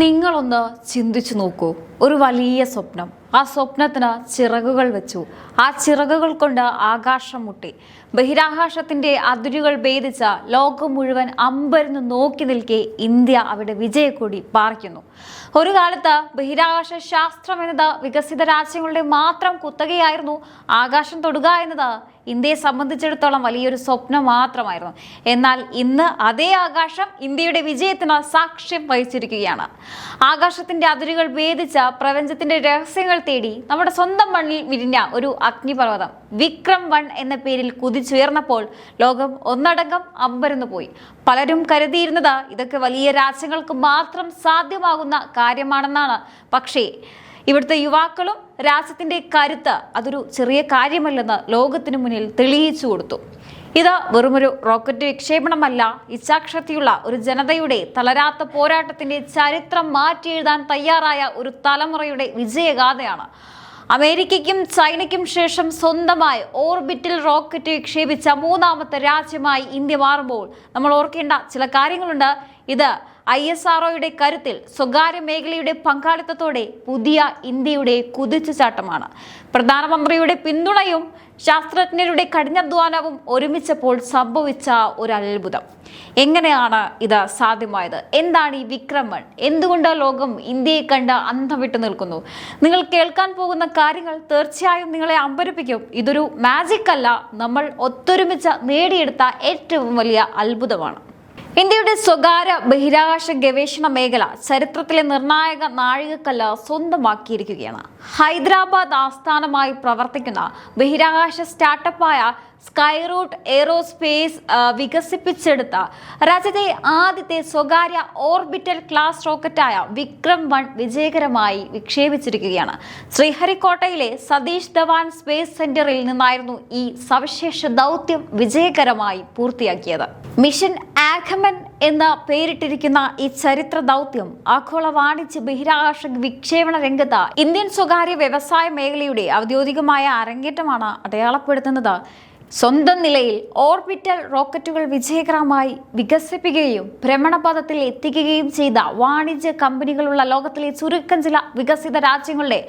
നിങ്ങളൊന്ന് ചിന്തിച്ചു നോക്കൂ. ഒരു വലിയ സ്വപ്നം, ആ സ്വപ്നത്തിന് ചിറകുകൾ വെച്ചു, ആ ചിറകുകൾ കൊണ്ട് ആകാശം മുട്ടി, ബഹിരാകാശത്തിന്റെ അതിരുകൾ ഭേദിച്ച ലോകം മുഴുവൻ അമ്പരന്ന് നോക്കി നിൽക്കെ ഇന്ത്യ അവിടെ വിജയക്കൊടി പാറിക്കുന്നു. ഒരു കാലത്ത് ബഹിരാകാശ ശാസ്ത്രം എന്നത് വികസിത രാജ്യങ്ങളുടെ മാത്രം കുത്തകയായിരുന്നു. ആകാശം തൊടുക എന്നത് ഇന്ത്യയെ സംബന്ധിച്ചിടത്തോളം വലിയൊരു സ്വപ്നം മാത്രമായിരുന്നു. എന്നാൽ ഇന്ന് അതേ ആകാശം ഇന്ത്യയുടെ വിജയത്തിന് സാക്ഷ്യം വഹിച്ചിരിക്കുകയാണ്. ആകാശത്തിന്റെ അതിരുകൾ ഭേദിച്ച പ്രപഞ്ചത്തിന്റെ രഹസ്യങ്ങൾ തേടി നമ്മുടെ സ്വന്തം മണ്ണിൽ വിരിഞ്ഞ ഒരു അഗ്നിപർവ്വതം വിക്രം 1 എന്ന പേരിൽ കുതിച്ചുയർന്നപ്പോൾ ലോകം ഒന്നടങ്കം അമ്പരന്നു പോയി. പലരും കരുതിയിരുന്നത് ഇതൊക്കെ വലിയ രാജ്യങ്ങൾക്ക് മാത്രം സാധ്യമാകുന്ന കാര്യമാണെന്നാണ്. പക്ഷേ ഇവിടുത്തെ യുവാക്കളും രാജ്യത്തിന്റെ കരുത്ത് അതൊരു ചെറിയ കാര്യമല്ലെന്ന് ലോകത്തിനു മുന്നിൽ തെളിയിച്ചു കൊടുത്തു. ഇത് വെറുമൊരു റോക്കറ്റ് വിക്ഷേപണമല്ല, ഇച്ഛാശക്തിയുള്ള ഒരു ജനതയുടെ തളരാത്ത പോരാട്ടത്തിന്റെ ചരിത്രം മാറ്റിയെഴുതാൻ തയ്യാറായ ഒരു തലമുറയുടെ വിജയഗാഥയാണ്. അമേരിക്കയ്ക്കും ചൈനയ്ക്കും ശേഷം സ്വന്തമായി ഓർബിറ്റിൽ റോക്കറ്റ് വിക്ഷേപിച്ച മൂന്നാമത്തെ രാജ്യമായി ഇന്ത്യ മാറുമ്പോൾ നമ്മൾ ഓർക്കേണ്ട ചില കാര്യങ്ങളുണ്ട്. ഇത് ISROയുടെ കരുത്തിൽ സ്വകാര്യ മേഖലയുടെ പങ്കാളിത്തത്തോടെ പുതിയ ഇന്ത്യയുടെ കുതിച്ചുചാട്ടമാണ്. പ്രധാനമന്ത്രിയുടെ പിന്തുണയും ശാസ്ത്രജ്ഞരുടെ കഠിനാധ്വാനവും ഒരുമിച്ചപ്പോൾ സംഭവിച്ച ഒരു അത്ഭുതം. എങ്ങനെയാണ് ഇത് സാധ്യമായത്? എന്താണ് ഈ വിക്രം 1? എന്തുകൊണ്ട് ലോകം ഇന്ത്യയെ കണ്ട് അന്തം വിട്ടു നിൽക്കുന്നു? നിങ്ങൾ കേൾക്കാൻ പോകുന്ന കാര്യങ്ങൾ തീർച്ചയായും നിങ്ങളെ അമ്പരപ്പിക്കും. ഇതൊരു മാജിക് അല്ല, നമ്മൾ ഒത്തൊരുമിച്ച് നേടിയെടുത്ത ഏറ്റവും വലിയ അത്ഭുതമാണ്. ഇന്ത്യയുടെ സ്വകാര്യ ബഹിരാകാശ ഗവേഷണ മേഖല ചരിത്രത്തിലെ നിർണായക നാഴികക്കല്ല് സ്വന്തമാക്കിയിരിക്കുകയാണ്. ഹൈദരാബാദ് ആസ്ഥാനമായി പ്രവർത്തിക്കുന്ന ബഹിരാകാശ സ്റ്റാർട്ടപ്പായ സ്കൈറൂട്ട് എയ്റോസ്പേസ് വികസിപ്പിച്ചെടുത്ത രാജ്യത്തെ ആദ്യത്തെ സ്വകാര്യ ഓർബിറ്റൽ ക്ലാസ് റോക്കറ്റായ വിക്രം 1 വിജയകരമായി വിക്ഷേപിച്ചിരിക്കുകയാണ്. ശ്രീഹരിക്കോട്ടയിലെ സതീഷ് ധവാൻ സ്പേസ് സെന്ററിൽ നിന്നായിരുന്നു ഈ സവിശേഷ ദൗത്യം വിജയകരമായി പൂർത്തിയാക്കിയത്. മിഷൻ ആഖമൻ എന്ന പേരിട്ടിരിക്കുന്ന ഈ ചരിത്ര ദൗത്യം ആഗോള വാണിജ്യ ബഹിരാകാശ വിക്ഷേപണ രംഗത്ത് ഇന്ത്യൻ സ്വകാര്യ വ്യവസായ മേഖലയുടെ ഔദ്യോഗികമായ അരങ്ങേറ്റമാണ് അടയാളപ്പെടുത്തുന്നത്. സ്വന്തം നിലയിൽ ഓർബിറ്റൽ റോക്കറ്റുകൾ വിജയകരമായി വികസിപ്പിക്കുകയും ഭ്രമണപഥത്തിൽ എത്തിക്കുകയും ചെയ്ത വാണിജ്യ കമ്പനികളുള്ള ലോകത്തിലെ ചുരുക്കം ചില വികസിത രാജ്യങ്ങളുടെ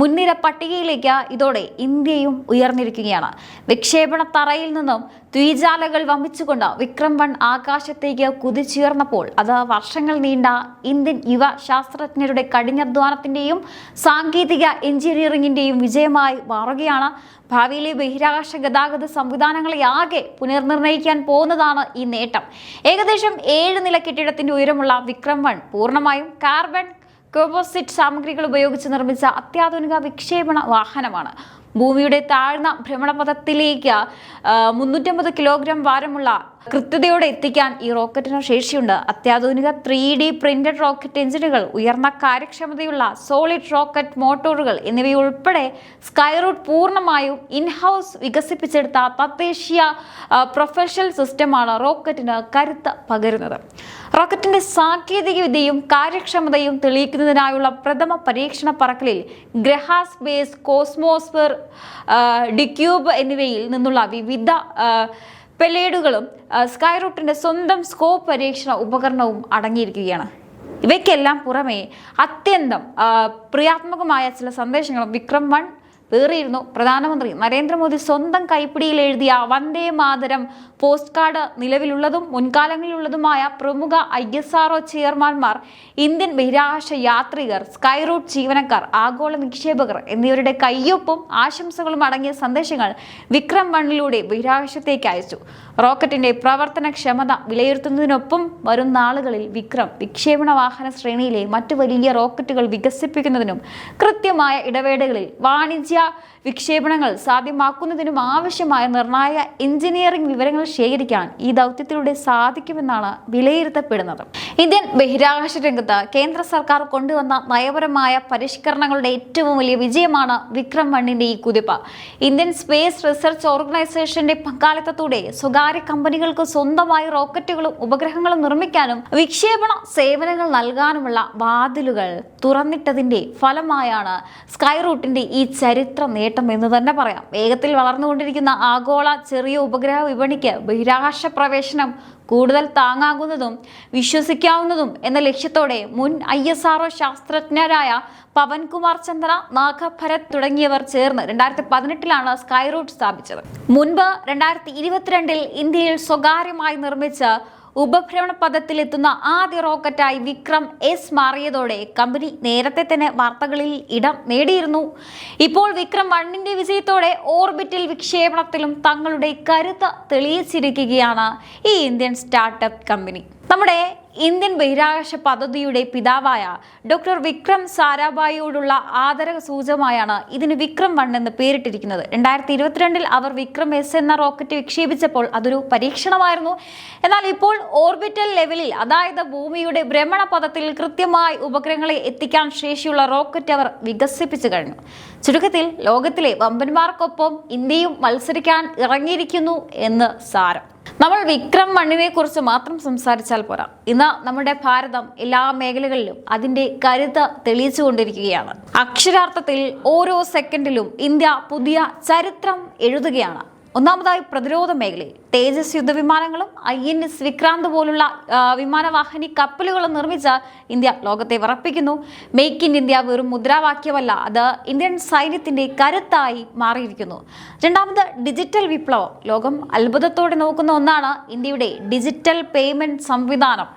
മുൻനിര പട്ടികയിലേക്ക് ഇതോടെ ഇന്ത്യയും ഉയർന്നിരിക്കുകയാണ്. വിക്ഷേപണ തറയിൽ നിന്നും ദ്വിജാലകൾ വമിച്ചുകൊണ്ട് വിക്രം 1 ആകാശത്തേക്ക് കുതിച്ചുയർന്നപ്പോൾ അത് വർഷങ്ങൾ നീണ്ട ഇന്ത്യൻ യുവ ശാസ്ത്രജ്ഞരുടെ കഠിനാധ്വാനത്തിന്റെയും സാങ്കേതിക എഞ്ചിനീയറിംഗിന്റെയും വിജയമായി മാറുകയാണ്. ഭാവിയിലെ ബഹിരാകാശ ഗതാഗത സംവിധാനങ്ങളെ ആകെ പുനർനിർണയിക്കാൻ പോകുന്നതാണ് ഈ നേട്ടം. ഏകദേശം 7 നില കെട്ടിടത്തിന്റെ ഉയരമുള്ള വിക്രം 1 പൂർണ്ണമായും കാർബൺ കോമ്പോസിറ്റ് സാമഗ്രികൾ ഉപയോഗിച്ച് നിർമ്മിച്ച അത്യാധുനിക വിക്ഷേപണ വാഹനമാണ്. ഭൂമിയുടെ താഴ്ന്ന ഭ്രമണപഥത്തിലേക്ക് 350 കിലോഗ്രാം ഭാരമുള്ള കൃത്യതയോടെ എത്തിക്കാൻ ഈ റോക്കറ്റിന് ശേഷിയുണ്ട്. അത്യാധുനിക 3D പ്രിന്റഡ് റോക്കറ്റ് എഞ്ചിനുകൾ, ഉയർന്ന കാര്യക്ഷമതയുള്ള സോളിഡ് റോക്കറ്റ് മോട്ടോറുകൾ എന്നിവയുൾപ്പെടെ സ്കൈറൂട്ട് പൂർണ്ണമായും ഇൻഹൗസ് വികസിപ്പിച്ചെടുത്ത തദ്ദേശീയ പ്രൊഫഷണൽ സിസ്റ്റമാണ് റോക്കറ്റിന് കരുത്ത് പകരുന്നത്. റോക്കറ്റിന്റെ സാങ്കേതിക വിദ്യയും കാര്യക്ഷമതയും തെളിയിക്കുന്നതിനായുള്ള പ്രഥമ പരീക്ഷണ പറക്കലിൽ ഗ്രഹാസ് ബേസ്, കോസ്മോസ്ഫിയർ, ഡിക്യൂബ് എന്നിവയിൽ നിന്നുള്ള വിവിധ പെലേഡുകളും സ്കൈറൂട്ടിന്റെ സ്വന്തം സ്കോപ്പ് പരീക്ഷണ ഉപകരണവും അടങ്ങിയിരിക്കുകയാണ്. ഇവയ്ക്കെല്ലാം പുറമെ അത്യന്തം പ്രിയാത്മകമായ ചില സന്ദേശങ്ങളും വിക്രം 1 വേറിയിരുന്നു. പ്രധാനമന്ത്രി നരേന്ദ്രമോദി സ്വന്തം കൈപ്പിടിയിൽ എഴുതിയ വന്ദേ മാതരം പോസ്റ്റ് കാർഡ് നിലവിലുള്ളതും മുൻകാലങ്ങളിലുള്ളതുമായ പ്രമുഖ ISRO ചെയർമാൻമാർ, ഇന്ത്യൻ ബഹിരാകാശ യാത്രികർ, സ്കൈറൂട്ട് ജീവനക്കാർ, ആഗോള നിക്ഷേപകർ എന്നിവരുടെ കയ്യൊപ്പും ആശംസകളും അടങ്ങിയ സന്ദേശങ്ങൾ വിക്രം 1 ബഹിരാകാശത്തേക്ക് അയച്ചു. റോക്കറ്റിന്റെ പ്രവർത്തനക്ഷമത വിലയിരുത്തുന്നതിനൊപ്പം വരും നാളുകളിൽ വിക്രം വിക്ഷേപണ വാഹന ശ്രേണിയിലെ മറ്റു വലിയ റോക്കറ്റുകൾ വികസിപ്പിക്കുന്നതിനും കൃത്യമായ ഇടവേളകളിൽ വാണിജ്യ വിക്ഷേപണങ്ങൾ സാധ്യമാക്കുന്നതിനും ആവശ്യമായ നിർണായക എഞ്ചിനീയറിംഗ് വിവരങ്ങൾ ശേഖരിക്കാൻ ഈ ദൗത്യത്തിലൂടെ സാധിക്കുമെന്നാണ് വിലയിരുത്തപ്പെടുന്നത്. ഇന്ത്യൻ ബഹിരാകാശ രംഗത്ത് കേന്ദ്ര സർക്കാർ കൊണ്ടുവന്ന നയപരമായ പരിഷ്കരണങ്ങളുടെ ഏറ്റവും വലിയ വിജയമാണ് വിക്രം 1 ഈ കുതിപ്പ്. ഇന്ത്യൻ സ്പേസ് റിസർച്ച് ഓർഗനൈസേഷന്റെ പങ്കാളിത്തത്തോടെ സ്വകാര്യ കമ്പനികൾക്ക് സ്വന്തമായി റോക്കറ്റുകളും ഉപഗ്രഹങ്ങളും നിർമ്മിക്കാനും വിക്ഷേപണ സേവനങ്ങൾ നൽകാനുമുള്ള വാതിലുകൾ തുറന്നിട്ടതിന്റെ ഫലമായാണ് സ്കൈറൂട്ടിന്റെ ഈ ചരിത്ര നേട്ടം എന്ന് തന്നെ പറയാം. വേഗത്തിൽ വളർന്നുകൊണ്ടിരിക്കുന്ന ആഗോള ചെറിയ ഉപഗ്രഹ വിപണിക്ക് ബഹിരാകാശ പ്രവേശനം കൂടുതൽ താങ്ങാകുന്നതും വിശ്വസിക്കാവുന്നതും എന്ന ലക്ഷ്യത്തോടെ മുൻ ISRO ശാസ്ത്രജ്ഞരായ പവൻകുമാർ ചന്ദ്ര, നാഗഭരത് തുടങ്ങിയവർ ചേർന്ന് 2018 സ്കൈ റൂട്ട് സ്ഥാപിച്ചത്. മുൻപ് 2022 ഇന്ത്യയിൽ സ്വകാര്യമായി നിർമ്മിച്ച ഉപഭ്രമണ പഥത്തിലെത്തുന്ന ആദ്യ റോക്കറ്റായി വിക്രം എസ് മാറിയതോടെ കമ്പനി നേരത്തെ തന്നെ വാർത്തകളിൽ ഇടം നേടിയിരുന്നു. ഇപ്പോൾ വിക്രം 1ന്റെ വിജയത്തോടെ ഓർബിറ്റിൽ വിക്ഷേപണത്തിലും തങ്ങളുടെ കരുത്ത് തെളിയിച്ചിരിക്കുകയാണ് ഈ ഇന്ത്യൻ സ്റ്റാർട്ടപ്പ് കമ്പനി. നമ്മുടെ ഇന്ത്യൻ ബഹിരാകാശ പദ്ധതിയുടെ പിതാവായ ഡോക്ടർ വിക്രം സാരാഭായിയോടുള്ള ആദര സൂചകമായാണ് ഇതിന് വിക്രം 1 എന്ന് പേരിട്ടിരിക്കുന്നത്. 2022 അവർ വിക്രം എസ് എന്ന റോക്കറ്റ് വിക്ഷേപിച്ചപ്പോൾ അതൊരു പരീക്ഷണമായിരുന്നു. എന്നാൽ ഇപ്പോൾ ഓർബിറ്റൽ ലെവലിൽ, അതായത് ഭൂമിയുടെ ഭ്രമണപഥത്തിൽ കൃത്യമായി ഉപഗ്രഹങ്ങളെ എത്തിക്കാൻ ശേഷിയുള്ള റോക്കറ്റ് അവർ വികസിപ്പിച്ചു കഴിഞ്ഞു. ചുരുക്കത്തിൽ ലോകത്തിലെ വമ്പന്മാർക്കൊപ്പം ഇന്ത്യയും മത്സരിക്കാൻ ഇറങ്ങിയിരിക്കുന്നു എന്ന് സാരം. നമ്മൾ വിക്രം 1നെ കുറിച്ച് മാത്രം സംസാരിച്ചാൽ പോരാ. ഇന്ന് നമ്മുടെ ഭാരതം എല്ലാ മേഖലകളിലും അതിന്റെ കരുത്ത് തെളിയിച്ചുകൊണ്ടിരിക്കുകയാണ്. അക്ഷരാർത്ഥത്തിൽ ഓരോ സെക്കൻഡിലും ഇന്ത്യ പുതിയ ചരിത്രം എഴുതുകയാണ്. ഒന്നാമതായി പ്രതിരോധ മേഖലയിൽ തേജസ് യുദ്ധവിമാനങ്ങളും INS വിക്രാന്ത് പോലുള്ള വിമാനവാഹിനി കപ്പലുകളും നിർമ്മിച്ച ഇന്ത്യ ലോകത്തെ വിറപ്പിക്കുന്നു. മേക്ക് ഇൻ ഇന്ത്യ വെറും മുദ്രാവാക്യമല്ല, അത് ഇന്ത്യൻ സൈന്യത്തിന്റെ കരുത്തായി മാറിയിരിക്കുന്നു. രണ്ടാമത് ഡിജിറ്റൽ വിപ്ലവം. ലോകം അത്ഭുതത്തോടെ നോക്കുന്ന ഒന്നാണ് ഇന്ത്യയുടെ ഡിജിറ്റൽ പേയ്മെന്റ് സംവിധാനം.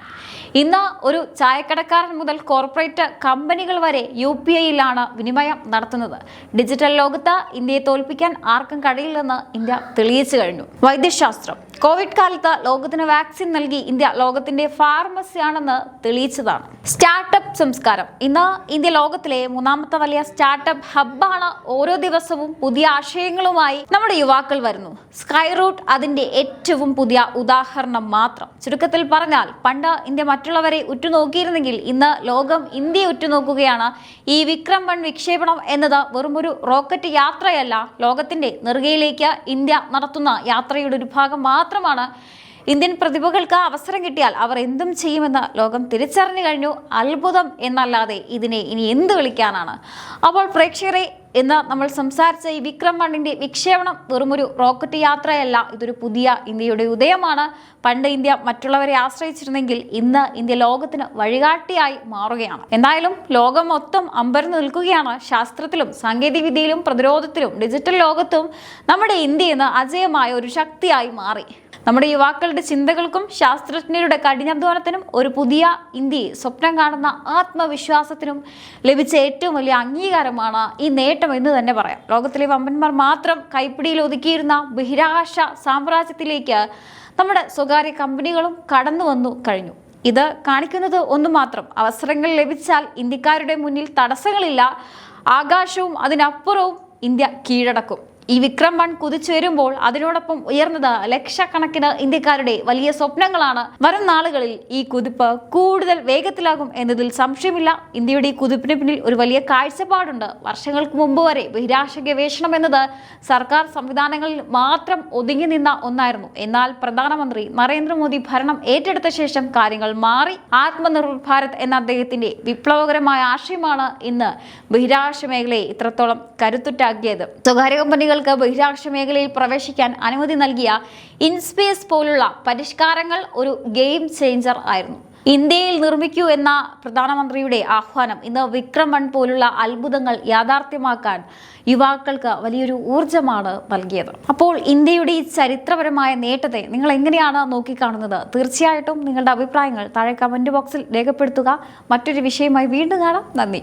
ഇന്ന് ഒരു ചായക്കടക്കാരൻ മുതൽ കോർപ്പറേറ്റ് കമ്പനികൾ വരെ UPIയിലാണ് വിനിമയം നടത്തുന്നത്. ഡിജിറ്റൽ ലോകത്ത് ഇന്ത്യയെ തോൽപ്പിക്കാൻ ആർക്കും കഴിയില്ലെന്ന് ഇന്ത്യ തെളിയിച്ചു കഴിഞ്ഞു. വൈദ്യശാസ്ത്രം. കോവിഡ് കാലത്ത് ലോകത്തിന് വാക്സിൻ നൽകി ഇന്ത്യ ലോകത്തിന്റെ ഫാർമസിയാണെന്ന് തെളിയിച്ചതാണ്. സ്റ്റാർട്ടപ്പ് സംസ്കാരം. ഇന്ന് ഇന്ത്യ ലോകത്തിലെ 3ാമത്തെ വലിയ സ്റ്റാർട്ടപ്പ് ഹബ്ബാണ്. ഓരോ ദിവസവും പുതിയ ആശയങ്ങളുമായി നമ്മുടെ യുവാക്കൾ വരുന്നു. സ്കൈ റൂട്ട് അതിന്റെ ഏറ്റവും പുതിയ ഉദാഹരണം മാത്രം. ചുരുക്കത്തിൽ പറഞ്ഞാൽ, പണ്ട് ഇന്ത്യ മറ്റുള്ളവരെ ഉറ്റുനോക്കിയിരുന്നെങ്കിൽ ഇന്ന് ലോകം ഇന്ത്യയെ ഉറ്റുനോക്കുകയാണ്. ഈ വിക്രം 1 വിക്ഷേപണം എന്നത് വെറുമൊരു റോക്കറ്റ് യാത്രയല്ല, ലോകത്തിന്റെ നെറുകയിലേക്ക് ഇന്ത്യ നടത്തുന്ന യാത്രയുടെ ഒരു ഭാഗം മാത്രമാണ്. ഇന്ത്യൻ പ്രതിഭകൾക്ക് അവസരം കിട്ടിയാൽ അവർ എന്തും ചെയ്യുമെന്ന് ലോകം തിരിച്ചറിഞ്ഞു കഴിഞ്ഞു. അത്ഭുതം എന്നല്ലാതെ ഇതിനെ ഇനി എന്ത് വിളിക്കാനാണ്? അപ്പോൾ പ്രേക്ഷകരെ, ഇന്ന് നമ്മൾ സംസാരിച്ച ഈ വിക്രം 1ന്റെ വിക്ഷേപണം വെറുമൊരു റോക്കറ്റ് യാത്രയല്ല, ഇതൊരു പുതിയ ഇന്ത്യയുടെ ഉദയമാണ്. പണ്ട് ഇന്ത്യ മറ്റുള്ളവരെ ആശ്രയിച്ചിരുന്നെങ്കിൽ ഇന്ന് ഇന്ത്യ ലോകത്തിന് വഴികാട്ടിയായി മാറുകയാണ്. എന്തായാലും ലോകം മൊത്തം അമ്പരന്ന് നിൽക്കുകയാണ്. ശാസ്ത്രത്തിലും സാങ്കേതിക വിദ്യയിലും പ്രതിരോധത്തിലും ഡിജിറ്റൽ ലോകത്തും നമ്മുടെ ഇന്ത്യ ഇന്ന് അജയമായ ഒരു ശക്തിയായി മാറി. നമ്മുടെ യുവാക്കളുടെ ചിന്തകൾക്കും ശാസ്ത്രജ്ഞരുടെ കഠിനാധ്വാനത്തിനും ഒരു പുതിയ ഇന്ത്യയെ സ്വപ്നം കാണുന്ന ആത്മവിശ്വാസത്തിനും ലഭിച്ച ഏറ്റവും വലിയ അംഗീകാരമാണ് ഈ നേട്ടം എന്ന് തന്നെ പറയാം. ലോകത്തിലെ വമ്പന്മാർ മാത്രം കൈപ്പിടിയിൽ ഒതുക്കിയിരുന്ന ബഹിരാകാശ സാമ്രാജ്യത്തിലേക്ക് നമ്മുടെ സ്വകാര്യ കമ്പനികളും കടന്നു വന്നു കഴിഞ്ഞു. ഇത് കാണിക്കുന്നത് ഒന്നു മാത്രം: അവസരങ്ങൾ ലഭിച്ചാൽ ഇന്ത്യക്കാരുടെ മുന്നിൽ തടസ്സങ്ങളില്ല. ആകാശവും അതിനപ്പുറവും ഇന്ത്യ കീഴടക്കും. ഈ വിക്രം 1 കുതിച്ചു വരുമ്പോൾ അതിനോടൊപ്പം ഉയർന്നത് ലക്ഷക്കണക്കിന് ഇന്ത്യക്കാരുടെ വലിയ സ്വപ്നങ്ങളാണ്. വരും നാളുകളിൽ ഈ കുതിപ്പ് കൂടുതൽ വേഗത്തിലാകും എന്നതിൽ സംശയമില്ല. ഇന്ത്യയുടെ ഈ കുതിപ്പിന് പിന്നിൽ ഒരു വലിയ കാഴ്ചപ്പാടുണ്ട്. വർഷങ്ങൾക്ക് മുമ്പ് വരെ ബഹിരാകാശ ഗവേഷണം എന്നത് സർക്കാർ സംവിധാനങ്ങളിൽ മാത്രം ഒതുങ്ങി നിന്ന ഒന്നായിരുന്നു. എന്നാൽ പ്രധാനമന്ത്രി നരേന്ദ്രമോദി ഭരണം ഏറ്റെടുത്ത ശേഷം കാര്യങ്ങൾ മാറി. ആത്മനിർഭർ ഭാരത് എന്ന അദ്ദേഹത്തിന്റെ വിപ്ലവകരമായ ആശയമാണ് ഇന്ന് ബഹിരാകാശ മേഖലയെ ഇത്രത്തോളം കരുത്തുറ്റാക്കിയത്. സ്വകാര്യ കമ്പനികൾ ബഹിരാകാശ മേഖലയിൽ പ്രവേശിക്കാൻ അനുമതി നൽകിയ ഇൻസ്പേസ് പോലുള്ള പരിഷ്കാരങ്ങൾ ഒരു ഗെയിം ചേഞ്ചർ ആയിരുന്നു. ഇന്ത്യയിൽ നിർമ്മിക്കൂ എന്ന പ്രധാനമന്ത്രിയുടെ ആഹ്വാനം ഇന്ന് വിക്രം 1 പോലുള്ള അത്ഭുതങ്ങൾ യാഥാർത്ഥ്യമാക്കാൻ യുവാക്കൾക്ക് വലിയൊരു ഊർജ്ജമാണ് നൽകിയത്. അപ്പോൾ ഇന്ത്യയുടെ ഈ ചരിത്രപരമായ നേട്ടത്തെ നിങ്ങൾ എങ്ങനെയാണ് നോക്കിക്കാണുന്നത്? തീർച്ചയായിട്ടും നിങ്ങളുടെ അഭിപ്രായങ്ങൾ താഴെ കമന്റ് ബോക്സിൽ രേഖപ്പെടുത്തുക. മറ്റൊരു വിഷയമായി വീണ്ടും കാണാം. നന്ദി.